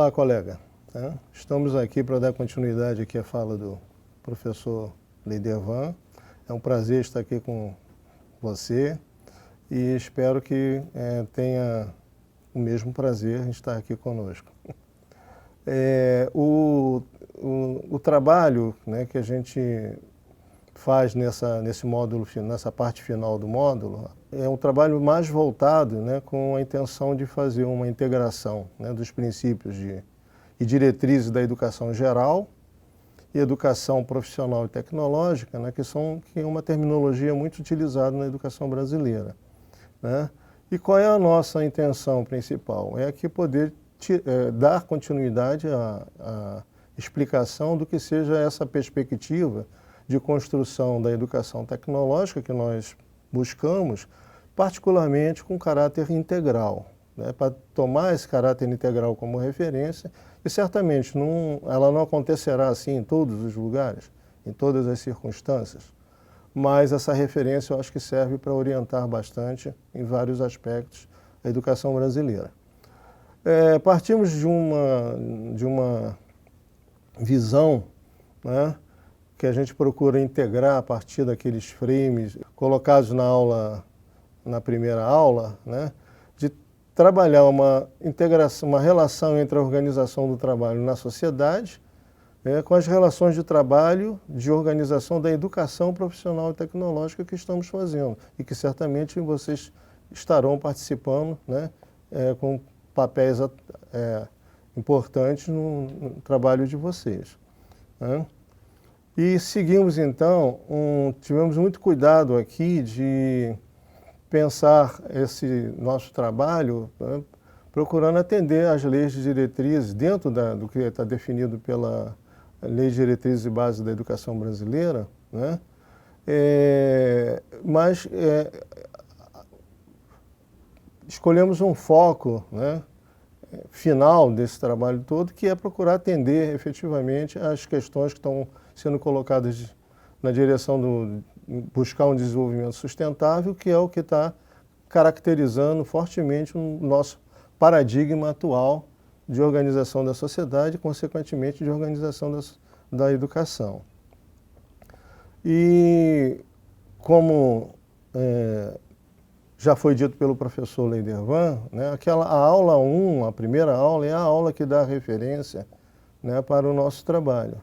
Olá, colega. Estamos aqui para dar continuidade aqui à fala do professor Leidervan. É um prazer estar aqui com você e espero que tenha o mesmo prazer em estar aqui conosco. O trabalho, né, que a gente faz nesse módulo, nessa parte final do módulo, é um trabalho mais voltado, né, com a intenção de fazer uma integração, né, dos princípios e diretrizes da educação geral e educação profissional e tecnológica, né, que é uma terminologia muito utilizada na educação brasileira, né? E qual é a nossa intenção principal? É aqui poder dar continuidade à explicação do que seja essa perspectiva de construção da educação tecnológica que nós buscamos, particularmente com caráter integral, né, para tomar esse caráter integral como referência, e certamente ela não acontecerá assim em todos os lugares, em todas as circunstâncias, mas essa referência eu acho que serve para orientar bastante em vários aspectos a educação brasileira. Partimos de uma visão, né, que a gente procura integrar a partir daqueles frames colocados na primeira aula, né, de trabalhar uma integração, uma relação entre a organização do trabalho na sociedade, com as relações de trabalho, de organização da educação profissional e tecnológica que estamos fazendo e que certamente vocês estarão participando, né, com papéis importantes no trabalho de vocês, né? E seguimos então, tivemos muito cuidado aqui de pensar esse nosso trabalho, né, procurando atender às leis de diretrizes, dentro do que está definido pela Lei de Diretrizes e Bases da Educação Brasileira, né, mas escolhemos um foco, né, final desse trabalho todo, que é procurar atender efetivamente as questões que estão sendo colocadas na direção buscar um desenvolvimento sustentável, que é o que está caracterizando fortemente o nosso paradigma atual de organização da sociedade e, consequentemente, de organização da educação. E, como já foi dito pelo professor Leidervan, né, a aula 1, a primeira aula, é a aula que dá referência, né, para o nosso trabalho.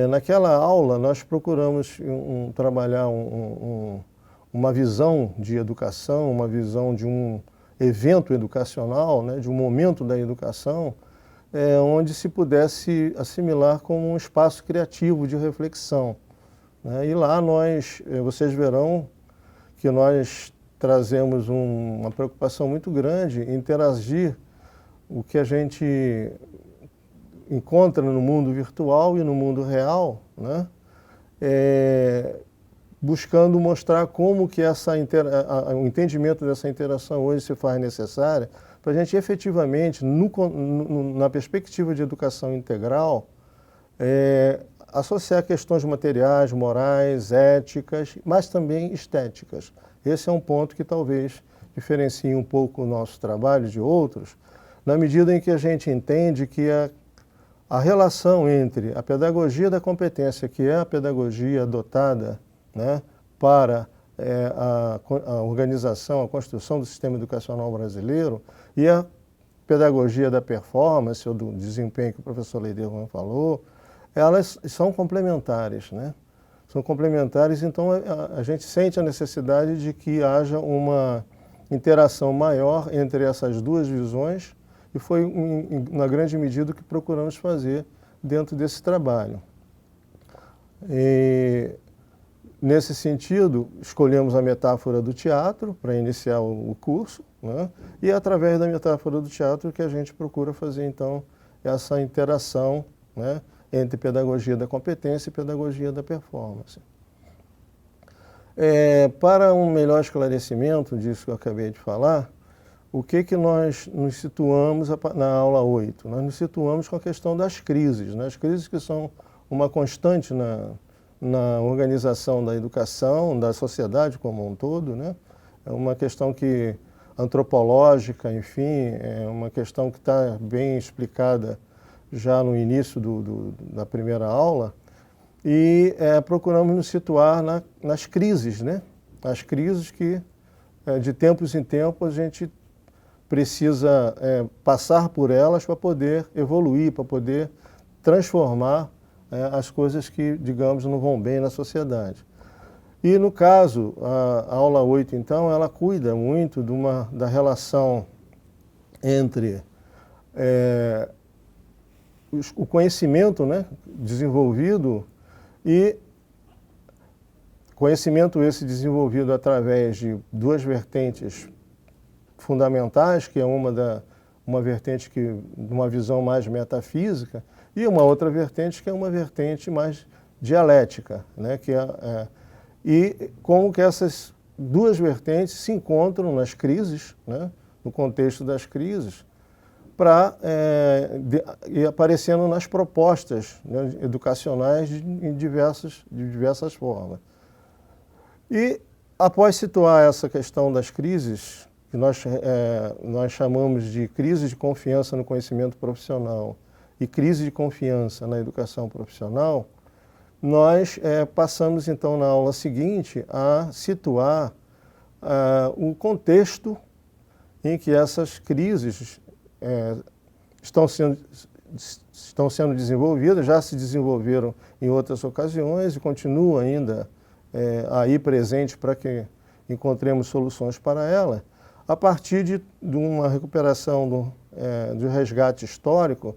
Naquela aula, nós procuramos trabalhar uma visão de educação, uma visão de um evento educacional, né, de um momento da educação, onde se pudesse assimilar como um espaço criativo de reflexão, né? E lá vocês verão que nós trazemos uma preocupação muito grande em interagir o que a gente encontra no mundo virtual e no mundo real, né? Buscando mostrar como que o entendimento dessa interação hoje se faz necessária para a gente efetivamente, na perspectiva de educação integral, associar questões materiais, morais, éticas, mas também estéticas. Esse é um ponto que talvez diferencie um pouco o nosso trabalho de outros, na medida em que a gente entende que a relação entre a pedagogia da competência, que é a pedagogia adotada, né, para a organização, a construção do sistema educacional brasileiro, e a pedagogia da performance, ou do desempenho que o professor Leidervan falou, elas são complementares, né? São complementares, então a gente sente a necessidade de que haja uma interação maior entre essas duas visões, e foi, na grande medida, o que procuramos fazer dentro desse trabalho. Nesse sentido, escolhemos a metáfora do teatro para iniciar o curso, né? E é através da metáfora do teatro que a gente procura fazer, então, essa interação, né, entre pedagogia da competência e pedagogia da performance. Para um melhor esclarecimento disso que eu acabei de falar, o que nós nos situamos na aula 8? Nós nos situamos com a questão das crises, né? As crises que são uma constante na organização da educação, da sociedade como um todo, né? É uma questão que antropológica, enfim, é uma questão que está bem explicada já no início da primeira aula, e procuramos nos situar nas crises, né? As crises que, de tempos em tempos, a gente precisa passar por elas para poder evoluir, para poder transformar as coisas que, digamos, não vão bem na sociedade. E no caso, a aula 8, então, ela cuida muito da relação entre o conhecimento, né, desenvolvido, e conhecimento esse desenvolvido através de duas vertentes fundamentais, que é uma vertente de uma visão mais metafísica, e uma outra vertente que é uma vertente mais dialética, né, e como que essas duas vertentes se encontram nas crises, né, no contexto das crises, e aparecendo nas propostas, né, educacionais de diversas formas. E após situar essa questão das crises, que nós chamamos de crise de confiança no conhecimento profissional e crise de confiança na educação profissional, nós passamos então na aula seguinte a situar o contexto em que essas crises estão sendo desenvolvidas, já se desenvolveram em outras ocasiões e continuam ainda aí presente para que encontremos soluções para ela, a partir de uma recuperação do resgate histórico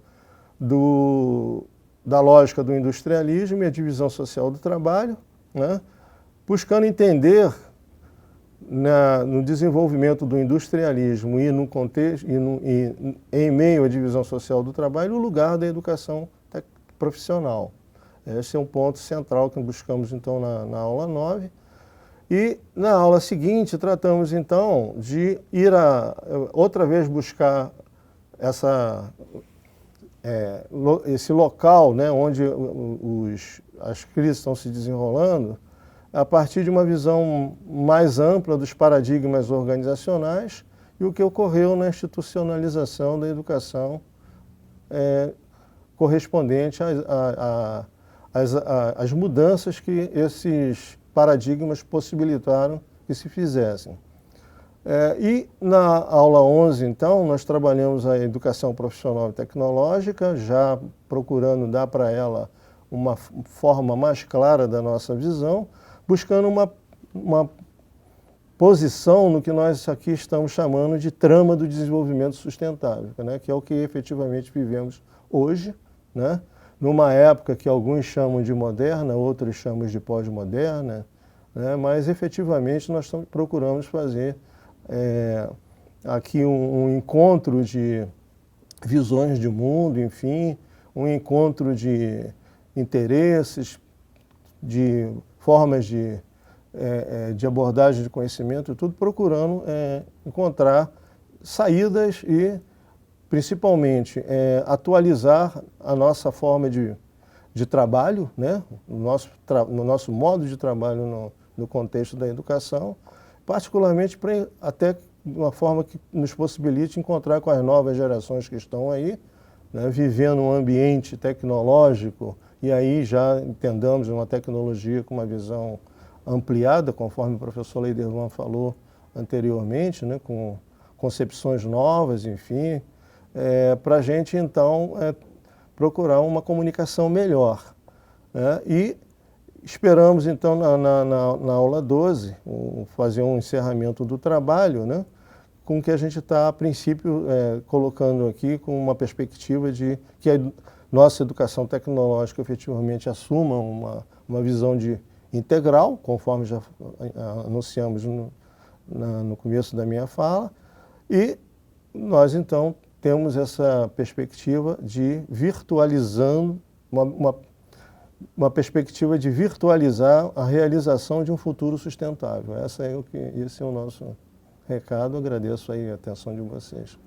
da lógica do industrialismo e a divisão social do trabalho, né, buscando entender no desenvolvimento do industrialismo e no contexto e em meio à divisão social do trabalho o lugar da educação profissional. Esse é um ponto central que buscamos então na aula 9. E na aula seguinte tratamos então de ir outra vez buscar esse local, né, onde as crises estão se desenrolando, a partir de uma visão mais ampla dos paradigmas organizacionais e o que ocorreu na institucionalização da educação correspondente às mudanças que esses paradigmas possibilitaram que se fizessem. E na aula 11, então, nós trabalhamos a educação profissional e tecnológica, já procurando dar para ela uma forma mais clara da nossa visão, buscando uma posição no que nós aqui estamos chamando de trama do desenvolvimento sustentável, né, que é o que efetivamente vivemos hoje, né, numa época que alguns chamam de moderna, outros chamam de pós-moderna, né, mas efetivamente nós procuramos fazer aqui um encontro de visões de mundo, enfim, um encontro de interesses, de formas de abordagem de conhecimento, tudo procurando encontrar saídas e, principalmente, atualizar a nossa forma de trabalho, né? no nosso modo de trabalho no contexto da educação, particularmente até de uma forma que nos possibilite encontrar com as novas gerações que estão aí, né, vivendo um ambiente tecnológico, e aí já entendamos uma tecnologia com uma visão ampliada, conforme o professor Leiderman falou anteriormente, né, com concepções novas, enfim, para a gente então procurar uma comunicação melhor, né, e esperamos, então, na aula 12, fazer um encerramento do trabalho, né, com que a gente está, a princípio, colocando aqui com uma perspectiva de que a nossa educação tecnológica efetivamente assuma uma visão integral, conforme já anunciamos no começo da minha fala, e nós, então, temos essa perspectiva de virtualizando, uma perspectiva de virtualizar a realização de um futuro sustentável. Esse é o nosso recado. Agradeço aí a atenção de vocês.